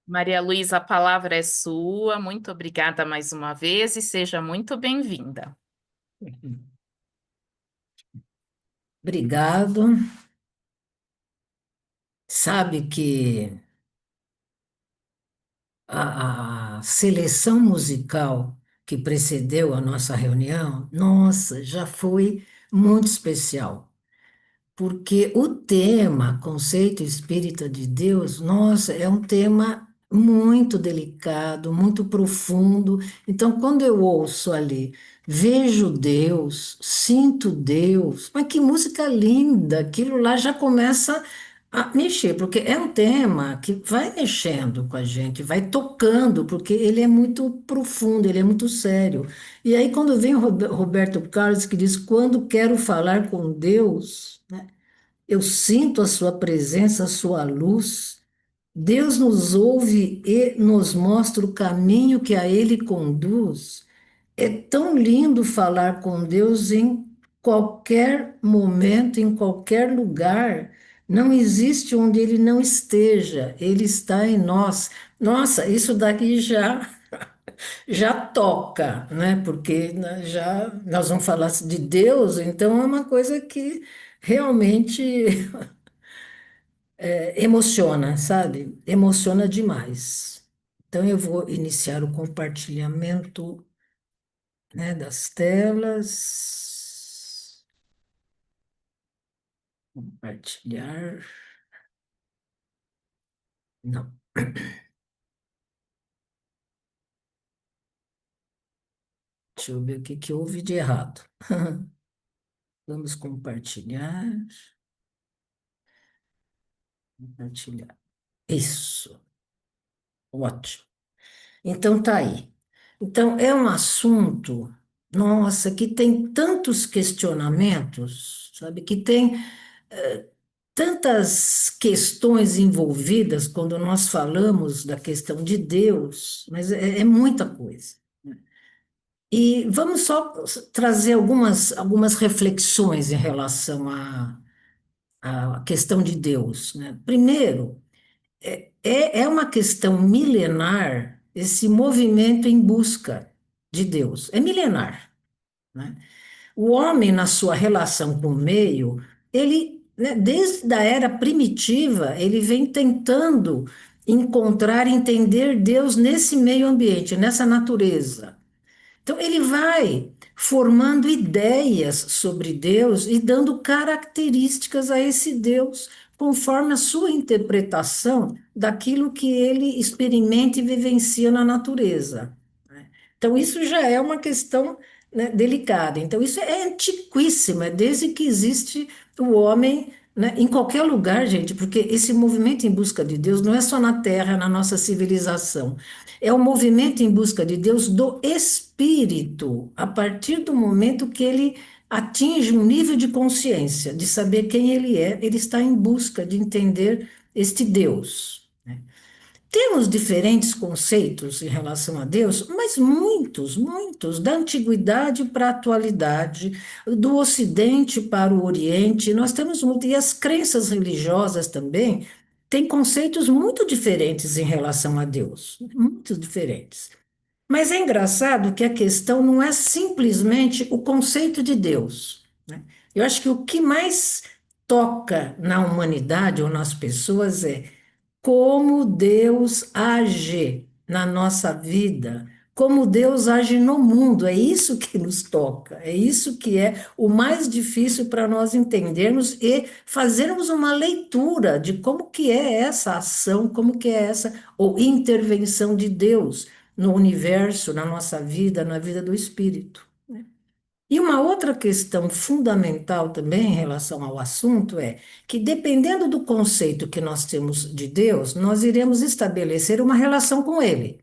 Maria Luísa, a palavra é sua. Muito obrigada mais uma vez e seja muito bem-vinda. Obrigado. Sabe que a seleção musical que precedeu a nossa reunião, nossa, já foi muito especial. Porque o tema, conceito espírita de Deus, nossa, é um tema muito delicado, muito profundo. Então, quando eu ouço ali, vejo Deus, sinto Deus, mas que música linda! Aquilo lá já começa a mexer, porque é um tema que vai mexendo com a gente, vai tocando, porque ele é muito profundo, ele é muito sério. E aí, quando vem o Roberto Carlos, que diz: quando quero falar com Deus, né? Eu sinto a sua presença, a sua luz. Deus nos ouve e nos mostra o caminho que a Ele conduz. É tão lindo falar com Deus em qualquer momento, em qualquer lugar. Não existe onde Ele não esteja, Ele está em nós. Nossa, isso daqui já toca, né? Porque né, já nós vamos falar de Deus, então é uma coisa que realmente emociona, sabe? Emociona demais. Então, eu vou iniciar o compartilhamento, né, das telas. Compartilhar. Não, deixa eu ver o que que houve de errado. Vamos compartilhar. Compartilhar. Isso, ótimo. Então, tá aí. Então, é um assunto, nossa, que tem tantos questionamentos, sabe? Que tem tantas questões envolvidas quando nós falamos da questão de Deus, mas é muita coisa. E vamos só trazer algumas reflexões em relação à questão de Deus, né? Primeiro, é uma questão milenar esse movimento em busca de Deus. É milenar, né? O homem, na sua relação com o meio, ele, né, desde a era primitiva, ele vem tentando encontrar, entender Deus nesse meio ambiente, nessa natureza. Então, ele vai formando ideias sobre Deus e dando características a esse Deus, conforme a sua interpretação daquilo que ele experimenta e vivencia na natureza. Então, isso já é uma questão, né, delicada. Então, isso é antiquíssimo, é desde que existe o homem, né, em qualquer lugar, gente, porque esse movimento em busca de Deus não é só na Terra, na nossa civilização. É o movimento em busca de Deus do espírito, a partir do momento que ele atinge um nível de consciência, de saber quem ele é, ele está em busca de entender este Deus. Temos diferentes conceitos em relação a Deus, mas muitos, muitos, da antiguidade para a atualidade, do Ocidente para o Oriente, nós temos muito, e as crenças religiosas também têm conceitos muito diferentes em relação a Deus, muito diferentes. Mas é engraçado que a questão não é simplesmente o conceito de Deus, né? Eu acho que o que mais toca na humanidade ou nas pessoas é como Deus age na nossa vida, como Deus age no mundo. É isso que nos toca, é isso que é o mais difícil para nós entendermos e fazermos uma leitura de como que é essa ação, como que é essa ou intervenção de Deus no universo, na nossa vida, na vida do espírito. E uma outra questão fundamental também em relação ao assunto é que, dependendo do conceito que nós temos de Deus, nós iremos estabelecer uma relação com Ele.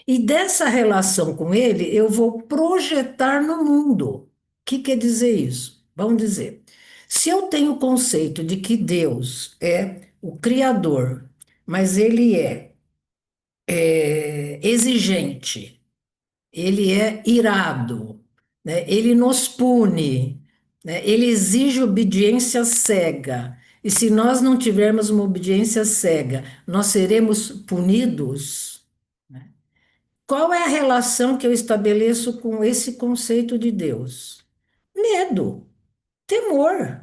E dessa relação com Ele, eu vou projetar no mundo. O que quer dizer isso? Vamos dizer, se eu tenho o conceito de que Deus é o Criador, mas Ele é exigente, ele é irado, né? Ele nos pune, né? Ele exige obediência cega, E se nós não tivermos uma obediência cega, nós seremos punidos, né? Qual é a relação que eu estabeleço com esse conceito de Deus? Medo, temor,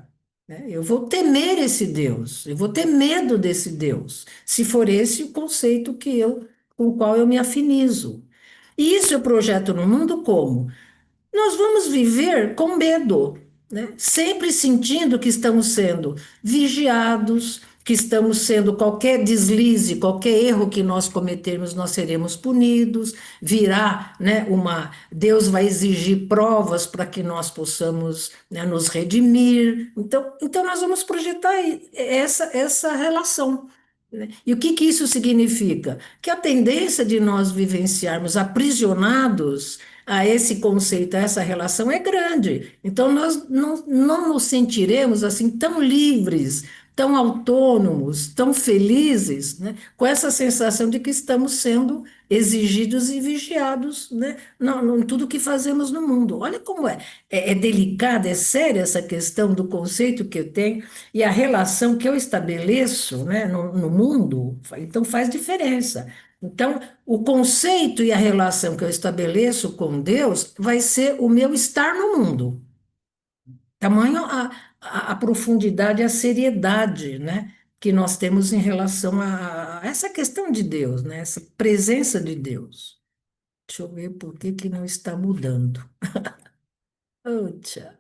né? Eu vou temer esse Deus, eu vou ter medo desse Deus, se for esse o conceito com o qual eu me afinizo. E isso eu projeto no mundo como? Nós vamos viver com medo, né? Sempre sentindo que estamos sendo vigiados, que estamos sendo qualquer deslize, qualquer erro que nós cometermos, nós seremos punidos, virá, né, Deus vai exigir provas para que nós possamos, né, nos redimir. Então nós vamos projetar essa relação. Né? E o que que isso significa? Que a tendência de nós vivenciarmos aprisionados a esse conceito, a essa relação é grande. Então, nós não nos sentiremos assim tão livres, tão autônomos, tão felizes, né, com essa sensação de que estamos sendo exigidos e vigiados, né, em tudo que fazemos no mundo. Olha como é delicada, é séria essa questão do conceito que eu tenho e a relação que eu estabeleço, né, no mundo. Então, faz diferença. Então, o conceito e a relação que eu estabeleço com Deus vai ser o meu estar no mundo. Tamanho a profundidade, a seriedade, né, que nós temos em relação a essa questão de Deus, né, essa presença de Deus. Deixa eu ver por que que não está mudando. Puxa.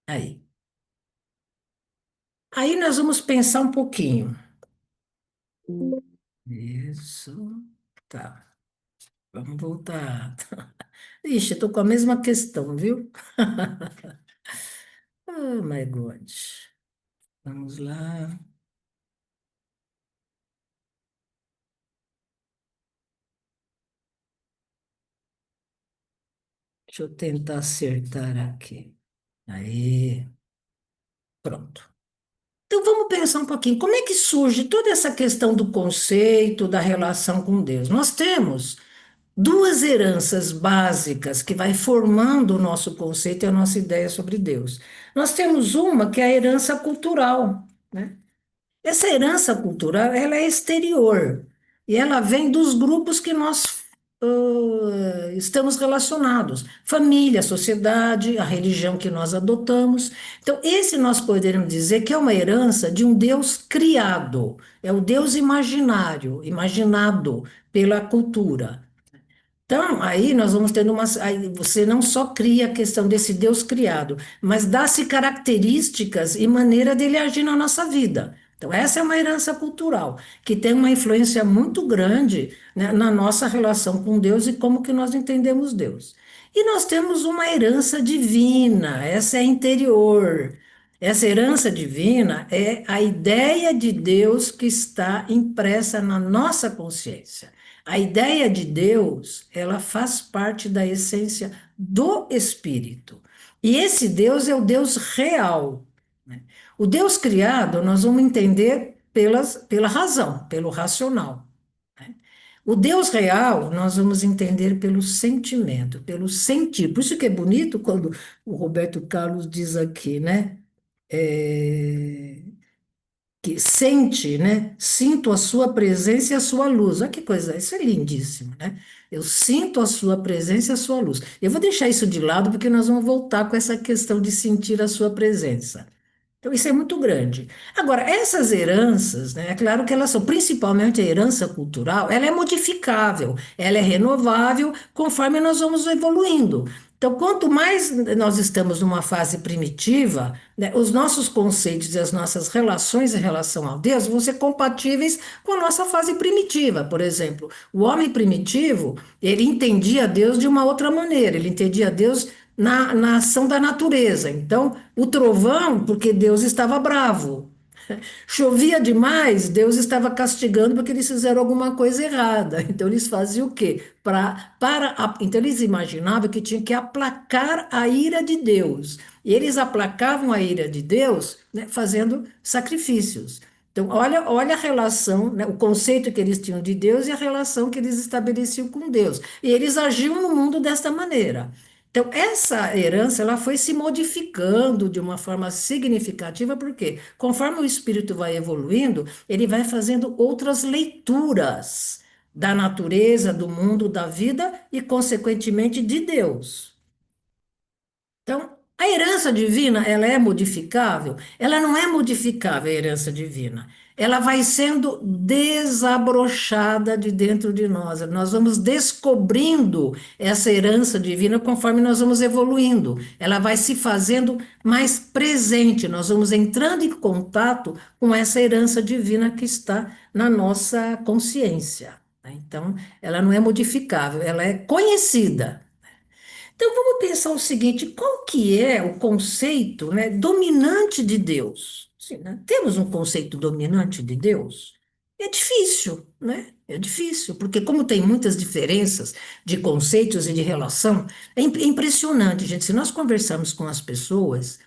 Aí. Aí nós vamos pensar um pouquinho. Isso. Tá. Vamos voltar. Ixi, eu tô com a mesma questão, viu? Oh, my God. Vamos lá. Deixa eu tentar acertar aqui. Aí, pronto. Então vamos pensar um pouquinho. Como é que surge toda essa questão do conceito, da relação com Deus? Nós temos duas heranças básicas que vai formando o nosso conceito e a nossa ideia sobre Deus. Nós temos uma que é a herança cultural, né? Essa herança cultural, ela é exterior e ela vem dos grupos que nós estamos relacionados, família, sociedade, a religião que nós adotamos. Então, esse nós poderíamos dizer que é uma herança de um Deus criado, é o Deus imaginário, imaginado pela cultura. Então, aí nós vamos tendo uma. Aí você não só cria a questão desse Deus criado, mas dá-se características e maneira dele agir na nossa vida. Então, essa é uma herança cultural, que tem uma influência muito grande, né, na nossa relação com Deus e como que nós entendemos Deus. E nós temos uma herança divina, essa é interior. Essa herança divina é a ideia de Deus que está impressa na nossa consciência. A ideia de Deus, ela faz parte da essência do Espírito. E esse Deus é o Deus real, né? O Deus criado, nós vamos entender pela razão, pelo racional, né? O Deus real, nós vamos entender pelo sentimento, pelo sentir. Por isso que é bonito quando o Roberto Carlos diz aqui, né? É, que sente, né? Sinto a sua presença e a sua luz. Olha que coisa, isso é lindíssimo, né? Eu sinto a sua presença e a sua luz. Eu vou deixar isso de lado porque nós vamos voltar com essa questão de sentir a sua presença. Então, isso é muito grande. Agora, essas heranças, né, é claro que elas são, principalmente a herança cultural, ela é modificável, ela é renovável conforme nós vamos evoluindo. Então, quanto mais nós estamos numa fase primitiva, né, os nossos conceitos e as nossas relações em relação a Deus vão ser compatíveis com a nossa fase primitiva. Por exemplo, o homem primitivo, ele entendia Deus de uma outra maneira, ele entendia Deus na ação da natureza. Então, o trovão, porque Deus estava bravo. Chovia demais, Deus estava castigando porque eles fizeram alguma coisa errada. Então, eles faziam o quê? Então, eles imaginavam que tinha que aplacar a ira de Deus. E eles aplacavam a ira de Deus, né, fazendo sacrifícios. Então, olha a relação, né, o conceito que eles tinham de Deus e a relação que eles estabeleciam com Deus. E eles agiam no mundo desta maneira. Então, essa herança ela foi se modificando de uma forma significativa, porque conforme o espírito vai evoluindo, ele vai fazendo outras leituras da natureza, do mundo, da vida e, consequentemente, de Deus. Então, a herança divina, ela é modificável? Ela não é modificável, a herança divina. Ela vai sendo desabrochada de dentro de nós. Nós vamos descobrindo essa herança divina conforme nós vamos evoluindo. Ela vai se fazendo mais presente. Nós vamos entrando em contato com essa herança divina que está na nossa consciência, né? Então, ela não é modificável, ela é conhecida. Então vamos pensar o seguinte: qual que é o conceito, né, dominante de Deus? Sim, né? Temos um conceito dominante de Deus? É difícil, né? É difícil, porque como tem muitas diferenças de conceitos e de relação, é impressionante, gente. Se nós conversarmos com as pessoas,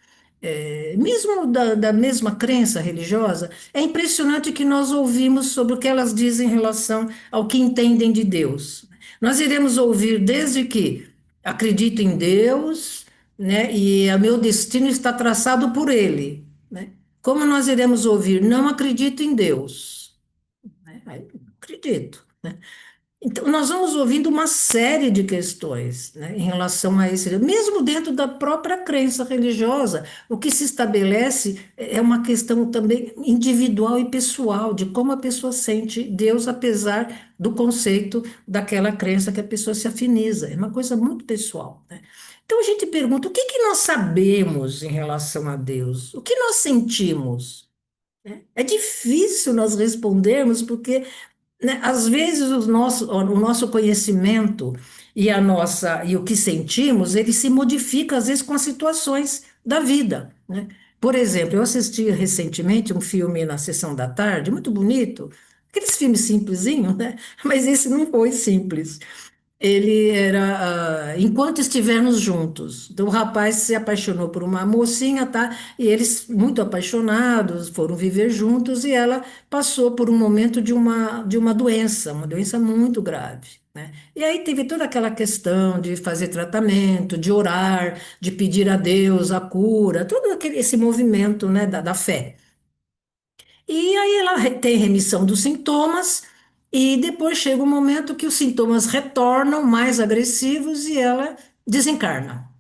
mesmo da mesma crença religiosa, é impressionante que nós ouvimos sobre o que elas dizem em relação ao que entendem de Deus. Nós iremos ouvir desde que acredito em Deus, né, e o meu destino está traçado por Ele, né? Como nós iremos ouvir, não acredito em Deus, né? Aí, não acredito, né? Então, nós vamos ouvindo uma série de questões, né, em relação a esse, mesmo dentro da própria crença religiosa, o que se estabelece é uma questão também individual e pessoal, de como a pessoa sente Deus, apesar do conceito daquela crença que a pessoa se afiniza. É uma coisa muito pessoal, né? Então a gente pergunta: o que que nós sabemos em relação a Deus? O que nós sentimos? É difícil nós respondermos, porque, né, às vezes o nosso conhecimento e o que sentimos, ele se modifica às vezes com as situações da vida, né? Por exemplo, eu assisti recentemente um filme na sessão da tarde, muito bonito, aqueles filmes simplesinhos, né? Mas esse não foi simples. Ele era Enquanto Estivermos Juntos. Então, o rapaz se apaixonou por uma mocinha, tá? E eles, muito apaixonados, foram viver juntos e ela passou por um momento de uma doença muito grave, né? E aí teve toda aquela questão de fazer tratamento, de orar, de pedir a Deus a cura, esse movimento, né, da fé. E aí ela tem remissão dos sintomas, e depois chega um momento que os sintomas retornam mais agressivos e ela desencarna.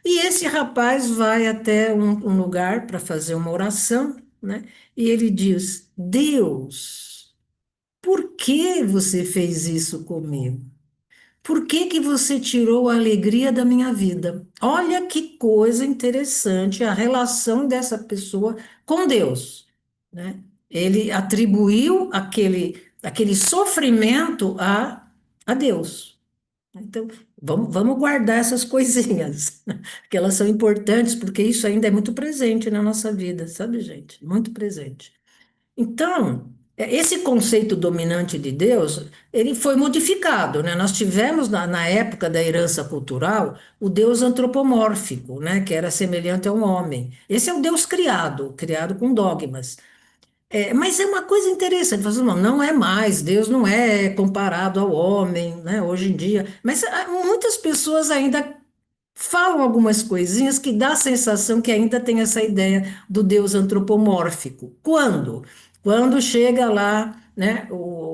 E esse rapaz vai até um lugar para fazer uma oração, né? E ele diz: Deus, por que você fez isso comigo? Por que que você tirou a alegria da minha vida? Olha que coisa interessante a relação dessa pessoa com Deus, né? Ele atribuiu aquele sofrimento a Deus. Então, vamos guardar essas coisinhas, que elas são importantes, porque isso ainda é muito presente na nossa vida, sabe, gente? Muito presente. Então, esse conceito dominante de Deus, ele foi modificado, né? Nós tivemos na época da herança cultural o Deus antropomórfico, né? Que era semelhante a um homem. Esse é o Deus criado, criado com dogmas. Mas é uma coisa interessante, você não é mais, Deus não é comparado ao homem, né? Hoje em dia. Mas muitas pessoas ainda falam algumas coisinhas que dá a sensação que ainda tem essa ideia do Deus antropomórfico. Quando? Quando chega lá, né,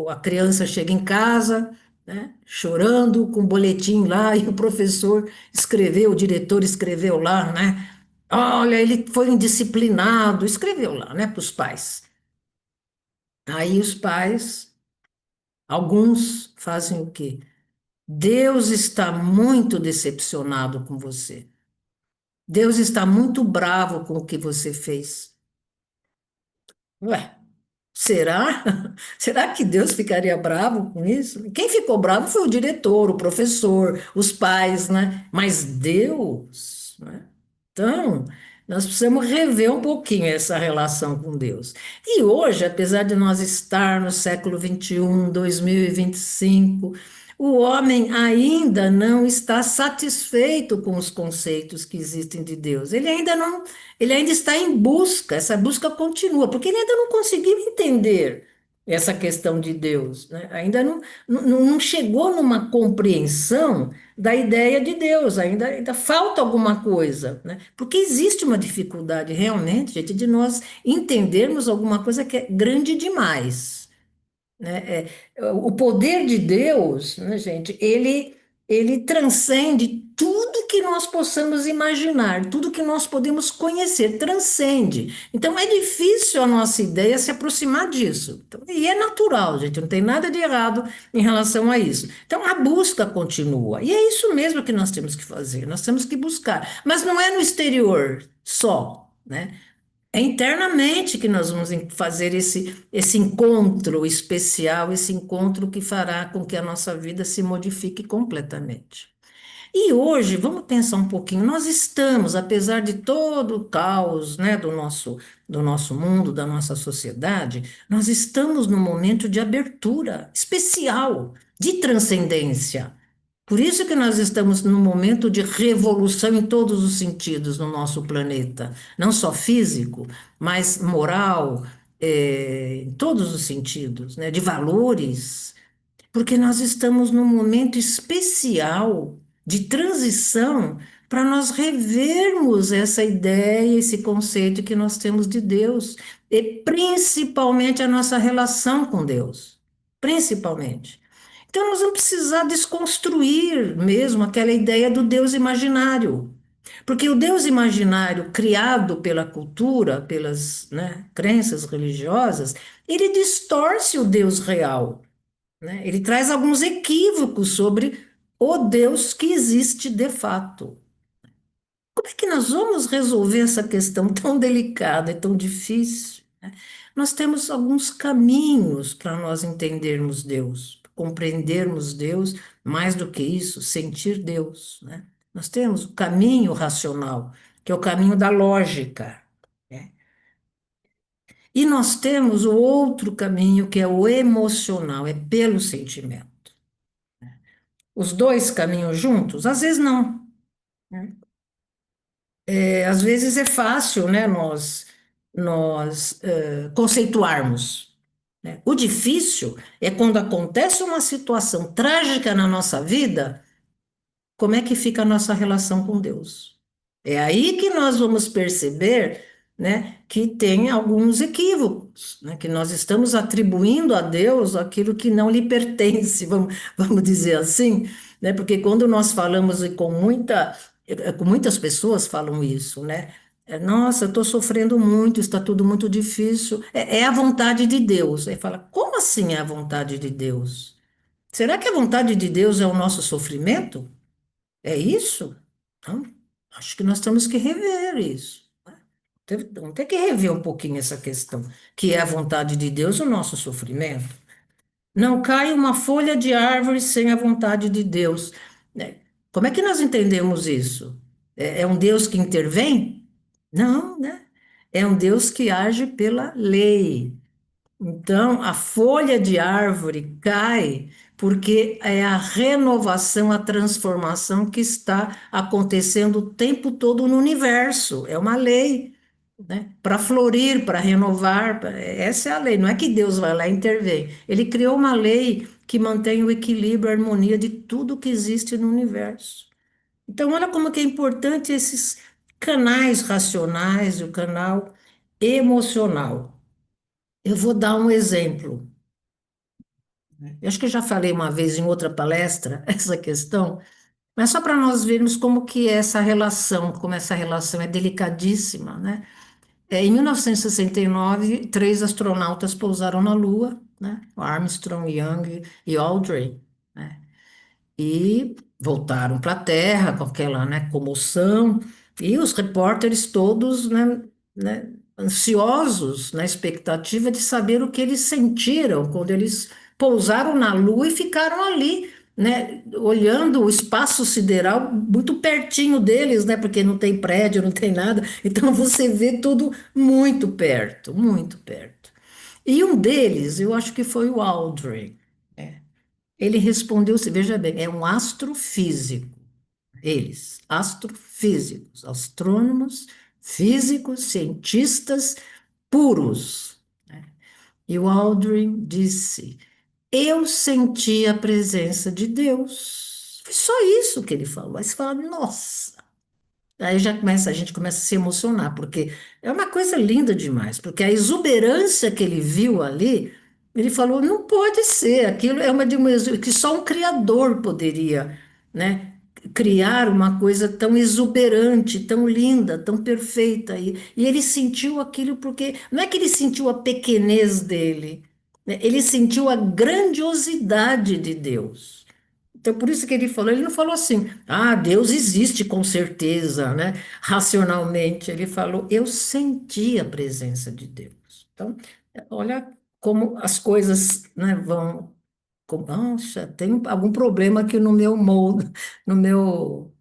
a criança chega em casa, né, chorando, com um boletim lá, e o professor escreveu, o diretor escreveu lá, né? Olha, ele foi indisciplinado, escreveu lá, né, para os pais. Aí os pais, alguns fazem o quê? Deus está muito decepcionado com você. Deus está muito bravo com o que você fez. Ué, será? Será que Deus ficaria bravo com isso? Quem ficou bravo foi o diretor, o professor, os pais, né? Mas Deus, né? Então, nós precisamos rever um pouquinho essa relação com Deus. E hoje, apesar de nós estar no século 21, 2025, o homem ainda não está satisfeito com os conceitos que existem de Deus. Ele ainda está em busca, essa busca continua, porque ele ainda não conseguiu entender. essa questão de Deus, né? Ainda não chegou numa compreensão da ideia de Deus, ainda falta alguma coisa, né? Porque existe uma dificuldade realmente, gente, de nós entendermos alguma coisa que é grande demais, né? O poder de Deus, né, gente, ele transcende tudo que nós possamos imaginar, tudo que nós podemos conhecer, transcende. Então é difícil a nossa ideia se aproximar disso. Então, e é natural, gente, não tem nada de errado em relação a isso. Então a busca continua. E é isso mesmo que nós temos que fazer. Nós temos que buscar, mas não é no exterior só, né? É internamente que nós vamos fazer esse encontro especial, esse encontro que fará com que a nossa vida se modifique completamente. E hoje, vamos pensar um pouquinho, nós estamos, apesar de todo o caos, né, do nosso mundo, da nossa sociedade, nós estamos num momento de abertura especial, de transcendência. Por isso que nós estamos num momento de revolução em todos os sentidos no nosso planeta, não só físico, mas moral, em todos os sentidos, né, de valores, porque nós estamos num momento especial de transição para nós revermos essa ideia, esse conceito que nós temos de Deus, e principalmente a nossa relação com Deus, principalmente. Então, nós vamos precisar desconstruir mesmo aquela ideia do Deus imaginário. Porque o Deus imaginário criado pela cultura, pelas, né, crenças religiosas, ele distorce o Deus real, né? Ele traz alguns equívocos sobre o Deus que existe de fato. Como é que nós vamos resolver essa questão tão delicada e tão difícil, né? Nós temos alguns caminhos para nós entendermos Deus, compreendermos Deus, mais do que isso, sentir Deus, né? Nós temos o caminho racional, que é o caminho da lógica, né? E nós temos o outro caminho, que é o emocional, é pelo sentimento. Os dois caminham juntos? Às vezes não, né? Às vezes é fácil, né, nós conceituarmos, né? O difícil é quando acontece uma situação trágica na nossa vida, como é que fica a nossa relação com Deus? É aí que nós vamos perceber, né, que tem alguns equívocos, né, que nós estamos atribuindo a Deus aquilo que não lhe pertence, vamos dizer assim, né, porque quando nós falamos e com muitas pessoas falam isso, né, nossa, eu estou sofrendo muito, está tudo muito difícil, é a vontade de Deus. Aí fala, como assim é a vontade de Deus? Será que a vontade de Deus é o nosso sofrimento? É isso? Então, acho que nós temos que rever isso, né? Vamos ter que rever um pouquinho essa questão, que é a vontade de Deus, o nosso sofrimento. Não cai uma folha de árvore sem a vontade de Deus, né? Como é que nós entendemos isso? É um Deus que intervém? Não, né? É um Deus que age pela lei. Então, a folha de árvore cai porque é a renovação, a transformação que está acontecendo o tempo todo no universo. É uma lei, né? Para florir, para renovar, essa é a lei. Não é que Deus vai lá e intervém. Ele criou uma lei que mantém o equilíbrio, a harmonia de tudo que existe no universo. Então, olha como que é importante esses canais racionais e o canal emocional. Eu vou dar um exemplo. Eu acho que eu já falei uma vez em outra palestra essa questão, mas só para nós vermos como que é essa relação, como essa relação é delicadíssima, né? Em 1969, três astronautas pousaram na Lua, né? Armstrong, Young e Aldrin, né? E voltaram para a Terra com aquela, né, comoção, e os repórteres todos, né, ansiosos na expectativa de saber o que eles sentiram quando eles pousaram na Lua e ficaram ali, né, olhando o espaço sideral muito pertinho deles, né, porque não tem prédio, não tem nada, então você vê tudo muito perto, muito perto. E um deles, eu acho que foi o Aldrin. Ele respondeu, se veja bem, é um astrofísico. Eles, astrofísicos, astrônomos, físicos, cientistas puros. E o Aldrin disse: eu senti a presença de Deus. Foi só isso que ele falou. Aí você fala, nossa. Aí já começa, a gente começa a se emocionar, porque é uma coisa linda demais, porque a exuberância que ele viu ali, ele falou, não pode ser, aquilo é que só um criador poderia, né, criar uma coisa tão exuberante, tão linda, tão perfeita. E ele sentiu aquilo porque não é que ele sentiu a pequenez dele, né, ele sentiu a grandiosidade de Deus. Então, por isso que ele falou, ele não falou assim, ah, Deus existe com certeza, né? Racionalmente. Ele falou, eu senti a presença de Deus. Então, olha como as coisas, né, vão. Nossa, tem algum problema aqui no meu molde, no meu.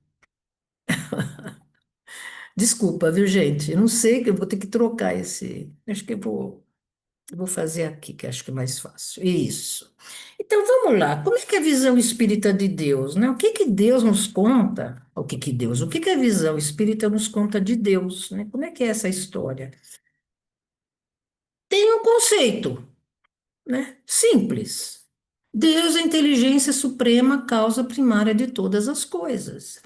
Desculpa, viu, gente? Eu não sei que eu vou ter que trocar esse. Acho que eu vou fazer aqui, que acho que é mais fácil. Isso. Então vamos lá. Como é que é a visão espírita de Deus, né? O que que Deus nos conta? O que que a visão espírita nos conta de Deus, né? Como é que é essa história? Tem um conceito, né? Simples. Deus é a inteligência suprema, causa primária de todas as coisas.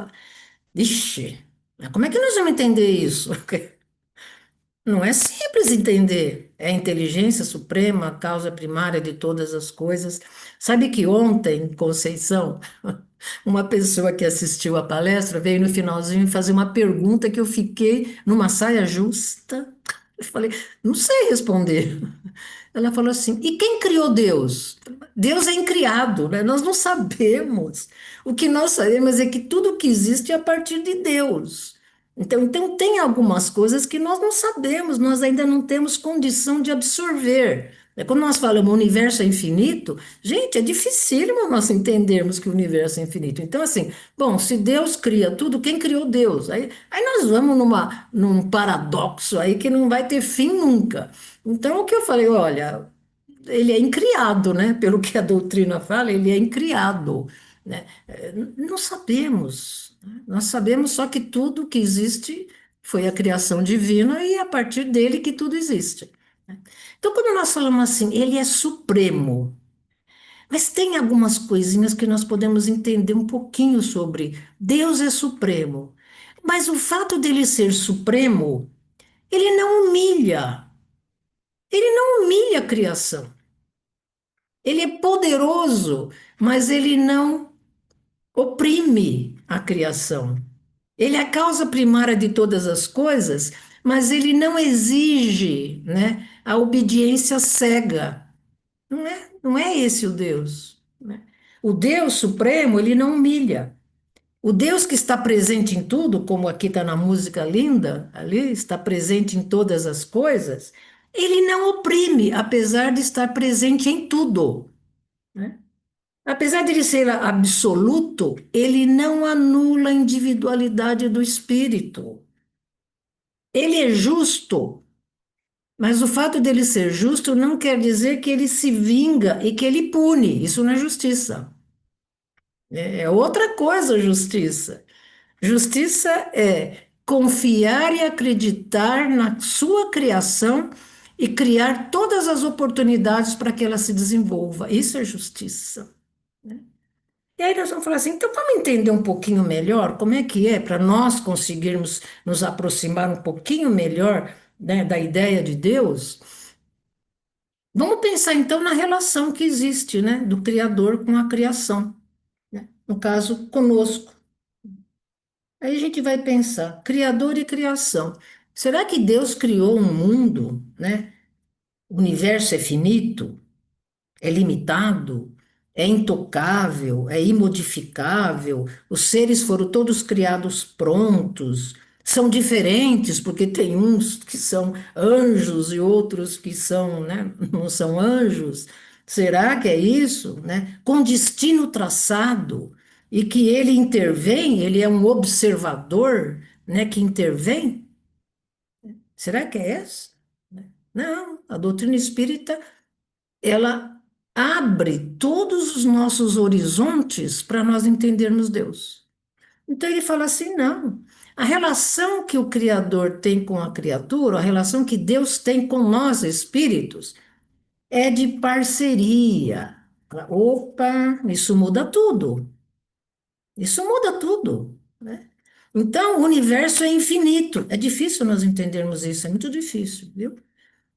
Ixi, mas como é que nós vamos entender isso? Não é simples entender. É a inteligência suprema, a causa primária de todas as coisas. Sabe que ontem, em Conceição, uma pessoa que assistiu à palestra veio no finalzinho fazer uma pergunta que eu fiquei numa saia justa. Eu falei, não sei responder. Ela falou assim: e quem criou Deus? Deus é incriado, né? Nós não sabemos. O que nós sabemos é que tudo que existe é a partir de Deus. Então tem algumas coisas que nós não sabemos, nós ainda não temos condição de absorver. Quando nós falamos o universo é infinito, gente, é dificílimo nós entendermos que o universo é infinito. Então, assim, bom, se Deus cria tudo, quem criou Deus? Aí nós vamos num paradoxo aí que não vai ter fim nunca. Então, o que eu falei, olha, ele é incriado, né? Pelo que a doutrina fala, ele é incriado, né? Não sabemos, né? Nós sabemos só que tudo que existe foi a criação divina e é a partir dele que tudo existe, né? Então, quando nós falamos assim, ele é supremo, mas tem algumas coisinhas que nós podemos entender um pouquinho sobre. Deus é supremo, mas o fato dele ser supremo, ele não humilha. Ele não humilha a criação. Ele é poderoso, mas ele não oprime a criação. Ele é a causa primária de todas as coisas, mas ele não exige, né, a obediência cega. Não é esse o Deus, né? O Deus supremo, ele não humilha. O Deus que está presente em tudo, como aqui está na música linda, ali, está presente em todas as coisas, ele não oprime, apesar de estar presente em tudo, né? Apesar de ele ser absoluto, ele não anula a individualidade do espírito. Ele é justo, mas o fato dele ser justo não quer dizer que ele se vinga e que ele pune. Isso não é justiça. É outra coisa, justiça. Justiça é confiar e acreditar na sua criação e criar todas as oportunidades para que ela se desenvolva. Isso é justiça. E aí nós vamos falar assim, então vamos entender um pouquinho melhor como é que é para nós conseguirmos nos aproximar um pouquinho melhor, né, da ideia de Deus. Vamos pensar então na relação que existe, né, do Criador com a criação, né? No caso, conosco. Aí a gente vai pensar, Criador e criação. Será que Deus criou um mundo, né? O universo é finito? É limitado, é intocável, é imodificável. Os seres foram todos criados prontos. São diferentes, porque tem uns que são anjos e outros que são, né, não são anjos. Será que é isso, né? Com destino traçado e que ele intervém, ele é um observador, né, que intervém? Será que é essa? Não, a doutrina espírita ela abre todos os nossos horizontes para nós entendermos Deus. Então ele fala assim: não, a relação que o Criador tem com a criatura, a relação que Deus tem com nós espíritos, é de parceria. Opa, isso muda tudo. Isso muda tudo, né? Então, o universo é infinito. É difícil nós entendermos isso, é muito difícil, viu?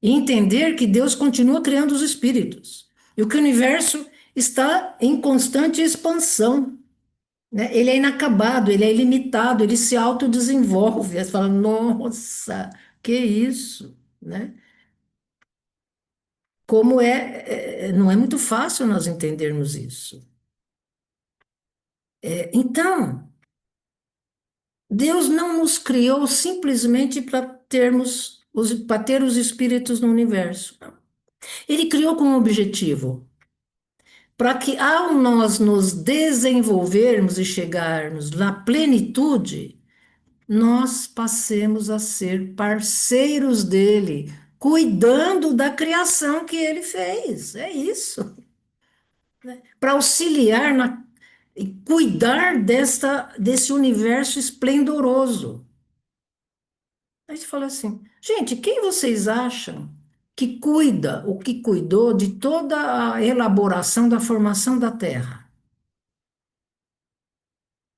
E entender que Deus continua criando os espíritos. E que o universo está em constante expansão, né? Ele é inacabado, ele é ilimitado, ele se autodesenvolve. Aí você fala, nossa, que isso, né? Como não é muito fácil nós entendermos isso. Então, Deus não nos criou simplesmente para ter os espíritos no universo. Ele criou com um objetivo, para que ao nós nos desenvolvermos e chegarmos na plenitude, nós passemos a ser parceiros dele, cuidando da criação que ele fez. É isso. Para auxiliar e cuidar desse universo esplendoroso. Aí você fala assim, gente, quem vocês acham que cuida, ou que cuidou de toda a elaboração da formação da Terra?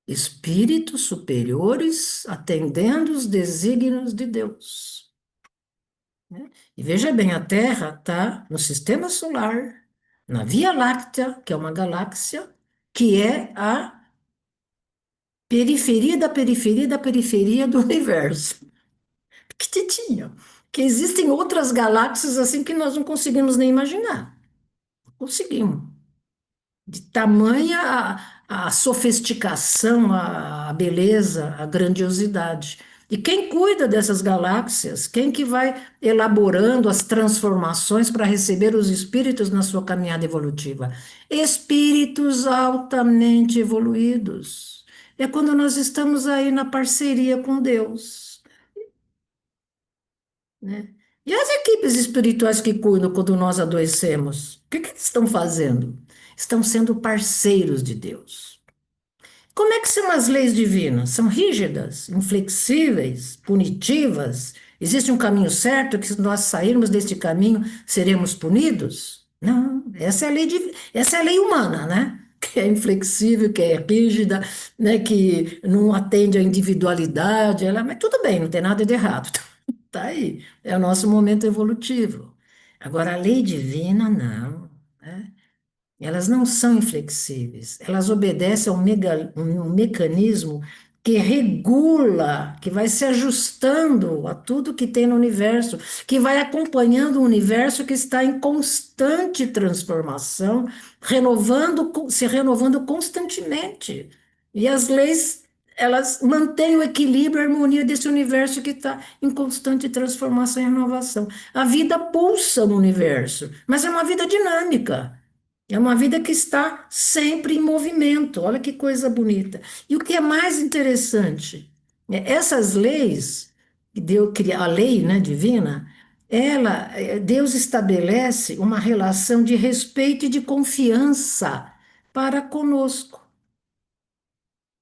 Espíritos superiores atendendo os desígnios de Deus, né? E veja bem, a Terra está no sistema solar, na Via Láctea, que é uma galáxia, que é a periferia da periferia da periferia do universo. Pequitinho. Que existem outras galáxias assim que nós não conseguimos nem imaginar. Conseguimos. De tamanha a sofisticação, a beleza, a grandiosidade. E quem cuida dessas galáxias? Quem que vai elaborando as transformações para receber os espíritos na sua caminhada evolutiva? Espíritos altamente evoluídos. É quando nós estamos aí na parceria com Deus, né? E as equipes espirituais que cuidam quando nós adoecemos? O que que eles estão fazendo? Estão sendo parceiros de Deus. Como é que são as leis divinas? São rígidas, inflexíveis, punitivas? Existe um caminho certo que se nós sairmos deste caminho seremos punidos? Não, essa é a lei humana, né? Que é inflexível, que é rígida, né? Que não atende à individualidade, mas tudo bem, não tem nada de errado. Tá aí, é o nosso momento evolutivo. Agora, a lei divina, não, né? Elas não são inflexíveis, elas obedecem a um mecanismo que regula, que vai se ajustando a tudo que tem no universo, que vai acompanhando o universo que está em constante transformação, se renovando constantemente. E as leis, elas mantêm o equilíbrio, a harmonia desse universo que está em constante transformação e renovação. A vida pulsa no universo, mas é uma vida dinâmica. É uma vida que está sempre em movimento. Olha que coisa bonita. E o que é mais interessante, essas leis, a lei, né, divina, Deus estabelece uma relação de respeito e de confiança para conosco,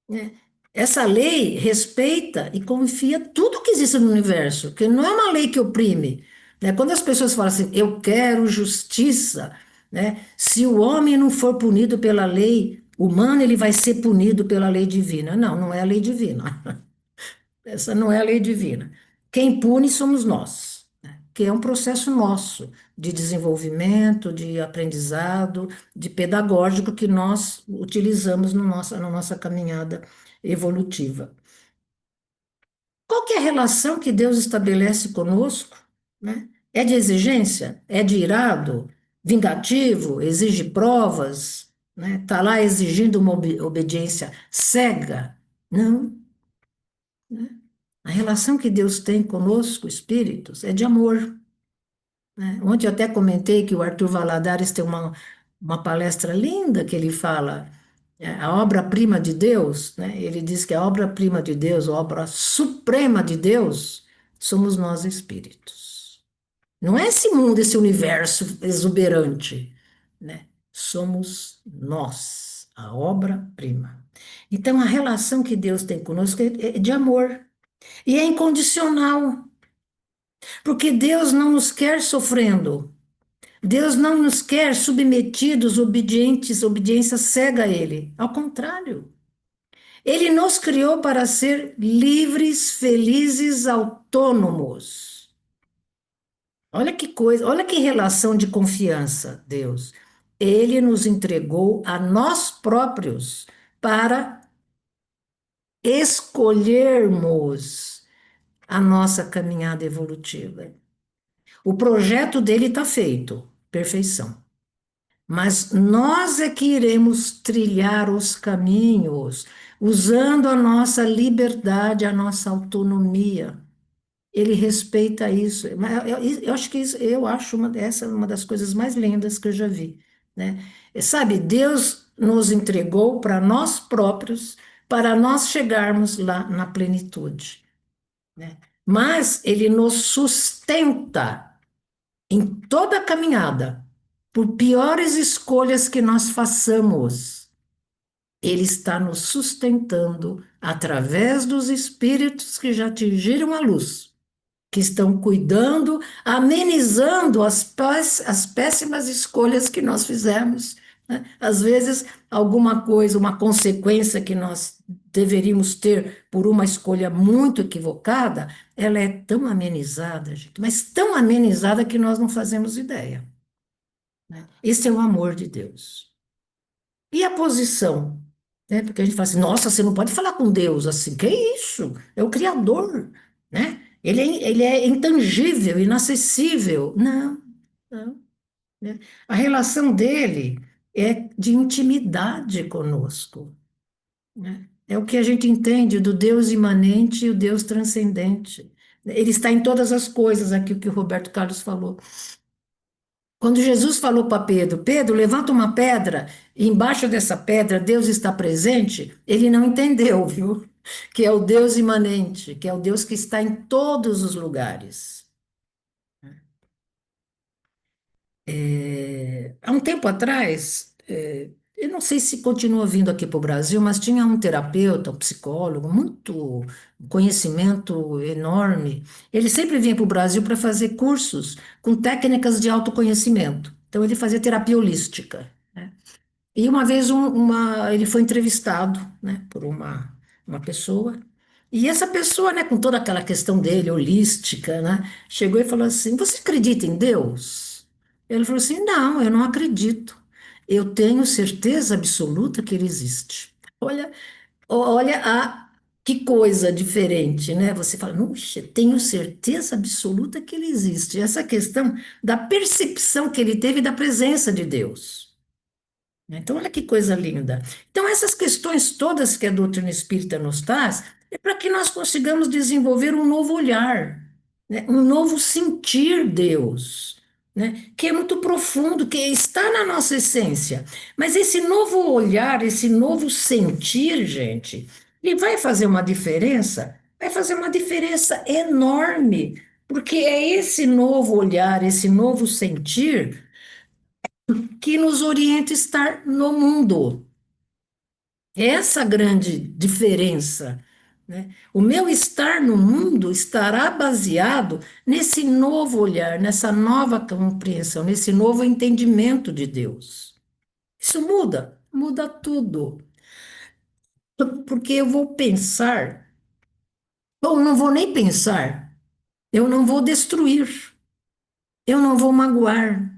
né? Essa lei respeita e confia tudo que existe no universo, que não é uma lei que oprime, né? Quando as pessoas falam assim, eu quero justiça, né? Se o homem não for punido pela lei humana, ele vai ser punido pela lei divina. Não, não é a lei divina. Essa não é a lei divina. Quem pune somos nós, né? Que é um processo nosso de desenvolvimento, de aprendizado, de pedagógico que nós utilizamos no na nossa caminhada evolutiva. Qual que é a relação que Deus estabelece conosco, né? É de exigência? É de irado? Vingativo? Exige provas? Né? Está lá exigindo uma obediência cega? Não, né? A relação que Deus tem conosco, espíritos, é de amor, né? Ontem eu até comentei que o Arthur Valadares tem uma palestra linda que ele fala, a obra-prima de Deus, né? Ele diz que a obra-prima de Deus, a obra suprema de Deus, somos nós espíritos. Não é esse mundo, esse universo exuberante, né? Somos nós, a obra-prima. Então, a relação que Deus tem conosco é de amor. E é incondicional, porque Deus não nos quer sofrendo, Deus não nos quer submetidos, obedientes, obediência cega a Ele. Ao contrário, Ele nos criou para ser livres, felizes, autônomos. Olha que coisa, olha que relação de confiança, Deus. Ele nos entregou a nós próprios para escolhermos a nossa caminhada evolutiva. O projeto dele está feito, perfeição. Mas nós é que iremos trilhar os caminhos, usando a nossa liberdade, a nossa autonomia. Ele respeita isso. Mas eu acho que eu acho essa é uma das coisas mais lindas que eu já vi, né? Sabe, Deus nos entregou para nós próprios, para nós chegarmos lá na plenitude, né? Mas Ele nos sustenta em toda a caminhada, por piores escolhas que nós façamos. Ele está nos sustentando através dos espíritos que já atingiram a luz, que estão cuidando, amenizando as péssimas escolhas que nós fizemos, né? Às vezes, alguma coisa, uma consequência que nós deveríamos ter por uma escolha muito equivocada, ela é tão amenizada, gente, mas tão amenizada que nós não fazemos ideia, né? Esse é o amor de Deus. E a posição? Né? Porque a gente fala assim, nossa, você não pode falar com Deus assim, que isso? É o Criador, né? Ele é intangível, inacessível. Não, não, né? A relação dele é de intimidade conosco, né? É o que a gente entende do Deus imanente e o Deus transcendente. Ele está em todas as coisas, aqui o que o Roberto Carlos falou. Quando Jesus falou para Pedro, Pedro, levanta uma pedra, e embaixo dessa pedra Deus está presente, ele não entendeu, viu? Que é o Deus imanente, que é o Deus que está em todos os lugares. Há um tempo atrás, eu não sei se continua vindo aqui para o Brasil, mas tinha um terapeuta, um psicólogo, muito conhecimento enorme. Ele sempre vinha para o Brasil para fazer cursos com técnicas de autoconhecimento. Então, ele fazia terapia holística, né? E uma vez ele foi entrevistado, né, por uma pessoa, e essa pessoa, né, com toda aquela questão dele, holística, né, chegou e falou assim: Você acredita em Deus? Ele falou assim: Não, eu não acredito. Eu tenho certeza absoluta que ele existe. Olha, olha que coisa diferente, né? Você fala, puxa, tenho certeza absoluta que ele existe. Essa questão da percepção que ele teve da presença de Deus, né? Então, olha que coisa linda. Então, essas questões todas que a doutrina espírita nos traz é para que nós consigamos desenvolver um novo olhar, né? Um novo sentir Deus, né? Que é muito profundo, que está na nossa essência. Mas esse novo olhar, esse novo sentir, gente, ele vai fazer uma diferença enorme, porque é esse novo olhar, esse novo sentir que nos orienta a estar no mundo. Essa grande diferença, né? O meu estar no mundo estará baseado nesse novo olhar, nessa nova compreensão, nesse novo entendimento de Deus. Isso muda, muda tudo. Porque eu vou pensar, ou não vou nem pensar, eu não vou destruir, eu não vou magoar,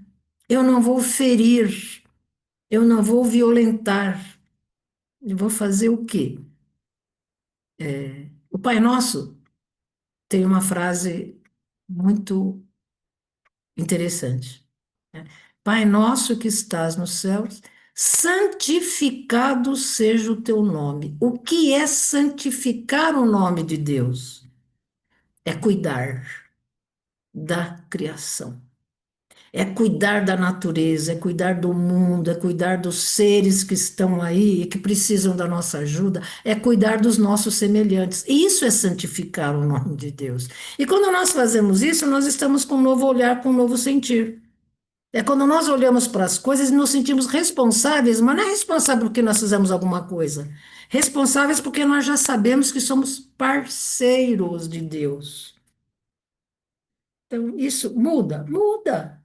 eu não vou ferir, eu não vou violentar. Eu vou fazer o quê? O Pai Nosso tem uma frase muito interessante, né? Pai nosso que estás nos céus, santificado seja o teu nome. O que é santificar o nome de Deus? É cuidar da criação. É cuidar da natureza, é cuidar do mundo, é cuidar dos seres que estão aí e que precisam da nossa ajuda, é cuidar dos nossos semelhantes. Isso é santificar o nome de Deus. E quando nós fazemos isso, nós estamos com um novo olhar, com um novo sentir. É quando nós olhamos para as coisas e nos sentimos responsáveis, mas não é responsável porque nós fizemos alguma coisa. Responsáveis porque nós já sabemos que somos parceiros de Deus. Então, isso muda, muda,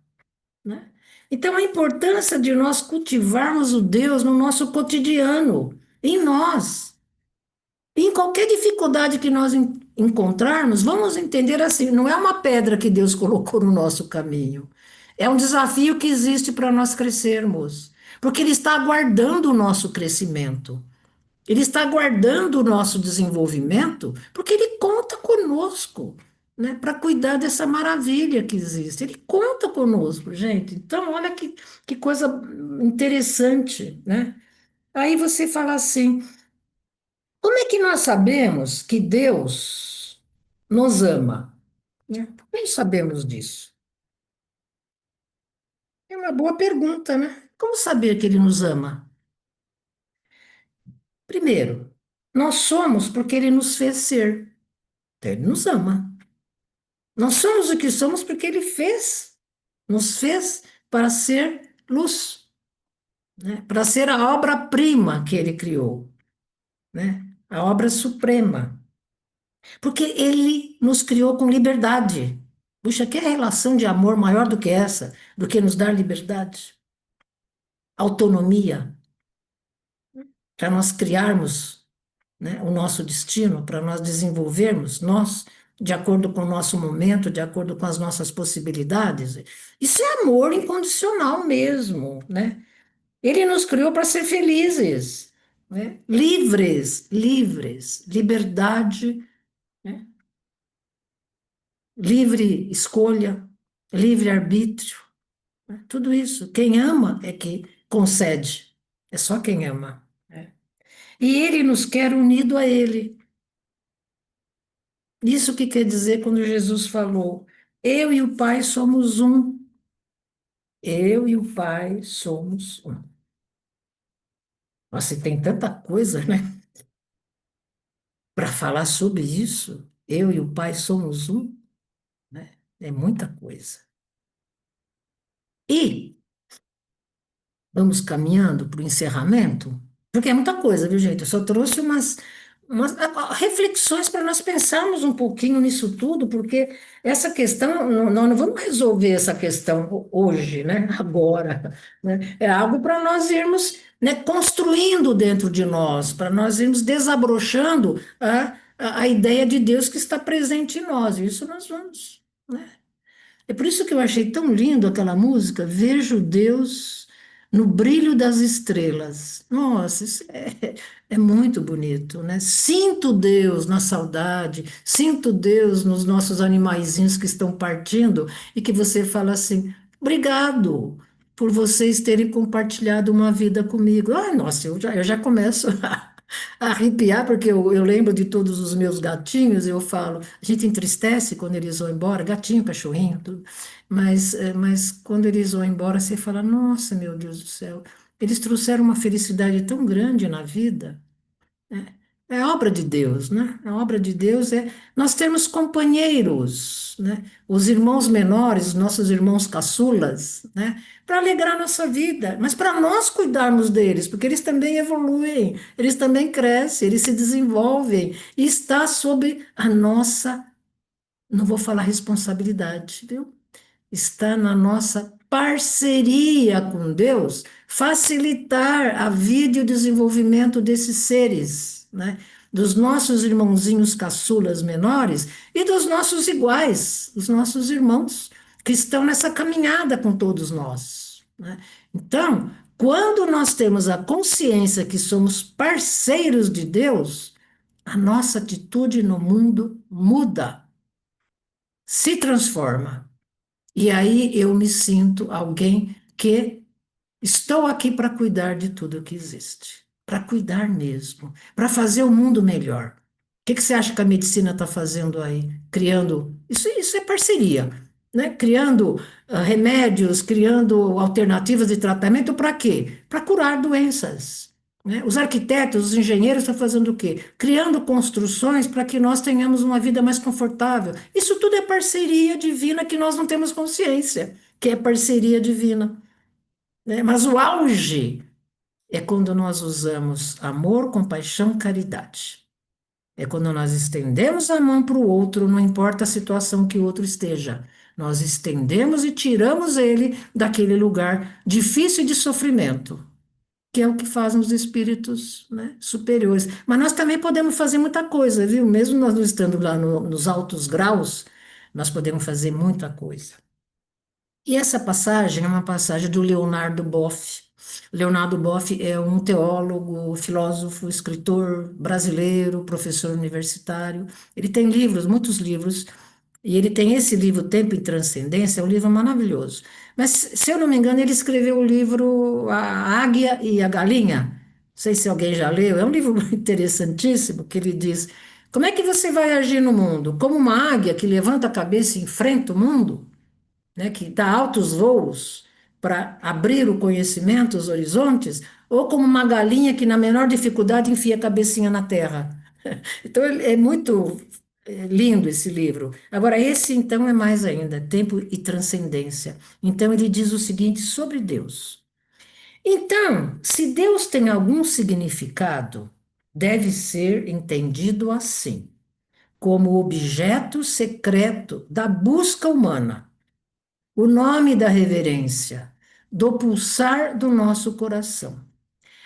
né? Então, a importância de nós cultivarmos o Deus no nosso cotidiano, em nós. Em qualquer dificuldade que nós encontrarmos, vamos entender assim: não é uma pedra que Deus colocou no nosso caminho, é um desafio que existe para nós crescermos, porque Ele está aguardando o nosso crescimento. Ele está guardando o nosso desenvolvimento porque ele conta conosco, né, para cuidar dessa maravilha que existe. Ele conta conosco, gente. Então, olha que coisa interessante, né? Aí você fala assim: como é que nós sabemos que Deus nos ama? Né? Como sabemos disso? É uma boa pergunta, né? Como saber que ele nos ama? Primeiro, nós somos porque ele nos fez ser. Então, ele nos ama. Nós somos o que somos porque Ele fez, nos fez para ser luz, né? Para ser a obra-prima que Ele criou, né? A obra suprema. Porque Ele nos criou com liberdade. Puxa, que relação de amor maior do que essa, do que nos dar liberdade, autonomia, para nós criarmos, né, o nosso destino, para nós desenvolvermos, nós, de acordo com o nosso momento, de acordo com as nossas possibilidades. Isso é amor incondicional mesmo, né? Ele nos criou para ser felizes, né? Livres, livres, liberdade, né? Livre escolha, livre arbítrio, né? Tudo isso. Quem ama é que concede. É só quem ama, né? E ele nos quer unido a ele. Isso que quer dizer quando Jesus falou: eu e o Pai somos um. Eu e o Pai somos um. Nossa, e tem tanta coisa, né, para falar sobre isso. Eu e o Pai somos um, né? É muita coisa. E vamos caminhando para o encerramento, porque é muita coisa, viu, gente? Eu só trouxe umas reflexões para nós pensarmos um pouquinho nisso tudo, porque essa questão, nós não vamos resolver essa questão hoje, né? Agora, né? É algo para nós irmos, né, construindo dentro de nós, para nós irmos desabrochando a ideia de Deus que está presente em nós. Isso nós vamos, né? É por isso que eu achei tão lindo aquela música, Vejo Deus no brilho das estrelas. Nossa, é muito bonito, né? Sinto Deus na saudade, sinto Deus nos nossos animaizinhos que estão partindo e que você fala assim, obrigado por vocês terem compartilhado uma vida comigo. Ah, nossa, eu já começo a arrepiar, porque eu lembro de todos os meus gatinhos, eu falo, a gente entristece quando eles vão embora, gatinho, cachorrinho, tudo, mas quando eles vão embora, você fala, nossa, meu Deus do céu, eles trouxeram uma felicidade tão grande na vida. É obra de Deus, né? A obra de Deus é nós termos companheiros, né? Os irmãos menores, os nossos irmãos caçulas, né? Para alegrar nossa vida, mas para nós cuidarmos deles, porque eles também evoluem, eles também crescem, eles se desenvolvem, e está sob a nossa, não vou falar responsabilidade, viu? Está na nossa parceria com Deus facilitar a vida e o desenvolvimento desses seres, né? Dos nossos irmãozinhos caçulas menores e dos nossos iguais, os nossos irmãos que estão nessa caminhada com todos nós, né? Então, quando nós temos a consciência que somos parceiros de Deus, a nossa atitude no mundo muda, se transforma. E aí eu me sinto alguém que estou aqui para cuidar de tudo que existe, para cuidar mesmo, para fazer o mundo melhor. O que você acha que a medicina está fazendo aí? Criando. Isso é parceria, né? Criando remédios, criando alternativas de tratamento para quê? Para curar doenças. Né? Os arquitetos, os engenheiros estão fazendo o quê? Criando construções para que nós tenhamos uma vida mais confortável. Isso tudo é parceria divina que nós não temos consciência, que é parceria divina. Né? Mas o auge é quando nós usamos amor, compaixão, caridade. É quando nós estendemos a mão para o outro, não importa a situação que o outro esteja. Nós estendemos e tiramos ele daquele lugar difícil de sofrimento, que é o que fazem os espíritos, né, superiores. Mas nós também podemos fazer muita coisa, viu? Mesmo nós não estando lá nos altos graus, nós podemos fazer muita coisa. E essa passagem é uma passagem do Leonardo Boff. Leonardo Boff é um teólogo, filósofo, escritor brasileiro, professor universitário. Ele tem livros, muitos livros, e ele tem esse livro, Tempo e Transcendência, é um livro maravilhoso. Mas, se eu não me engano, ele escreveu o livro A Águia e a Galinha. Não sei se alguém já leu, é um livro interessantíssimo, que ele diz: como é que você vai agir no mundo? Como uma águia que levanta a cabeça e enfrenta o mundo, né, que dá altos voos para abrir o conhecimento, os horizontes, ou como uma galinha que, na menor dificuldade, enfia a cabecinha na terra. Então, é muito lindo esse livro. Agora, esse, então, é mais ainda, Tempo e Transcendência. Então, ele diz o seguinte sobre Deus. Então, se Deus tem algum significado, deve ser entendido assim, como objeto secreto da busca humana, o nome da reverência, do pulsar do nosso coração.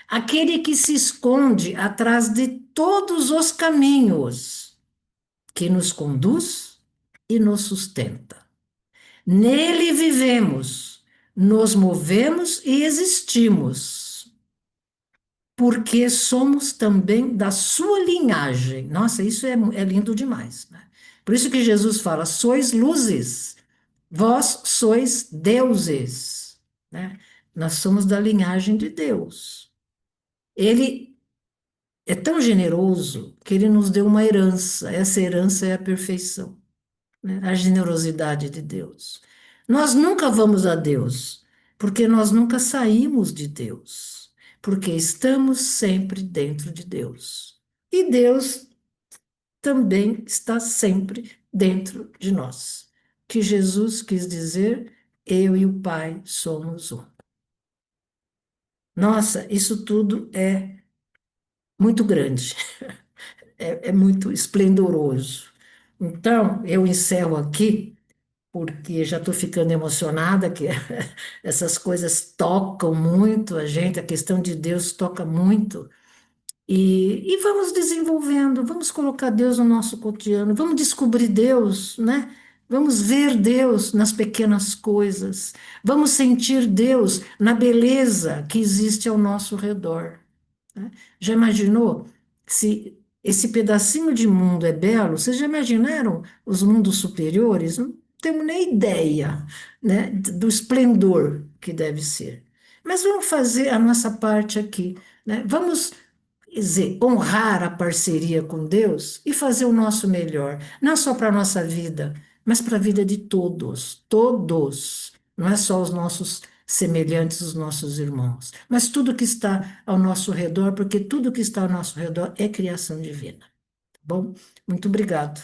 Aquele que se esconde atrás de todos os caminhos, que nos conduz e nos sustenta. Nele vivemos, nos movemos e existimos, porque somos também da sua linhagem. Nossa, isso é lindo demais, né? Por isso que Jesus fala: sois luzes. Vós sois deuses, né? Nós somos da linhagem de Deus. Ele é tão generoso que ele nos deu uma herança. Essa herança é a perfeição, né? A generosidade de Deus. Nós nunca vamos a Deus, porque nós nunca saímos de Deus, porque estamos sempre dentro de Deus. E Deus também está sempre dentro de nós. Que Jesus quis dizer: eu e o Pai somos um. Nossa, isso tudo é muito grande, é muito esplendoroso. Então, eu encerro aqui, porque já estou ficando emocionada, que essas coisas tocam muito a gente, a questão de Deus toca muito. E vamos desenvolvendo, vamos colocar Deus no nosso cotidiano, vamos descobrir Deus, né? Vamos ver Deus nas pequenas coisas, vamos sentir Deus na beleza que existe ao nosso redor, né? Já imaginou se esse pedacinho de mundo é belo? Vocês já imaginaram os mundos superiores? Não temos nem ideia, né, do esplendor que deve ser. Mas vamos fazer a nossa parte aqui, né? Vamos, quer dizer, honrar a parceria com Deus e fazer o nosso melhor, não só para a nossa vida, mas para a vida de todos, todos. Não é só os nossos semelhantes, os nossos irmãos, mas tudo que está ao nosso redor, porque tudo que está ao nosso redor é criação divina. Tá bom? Muito obrigado.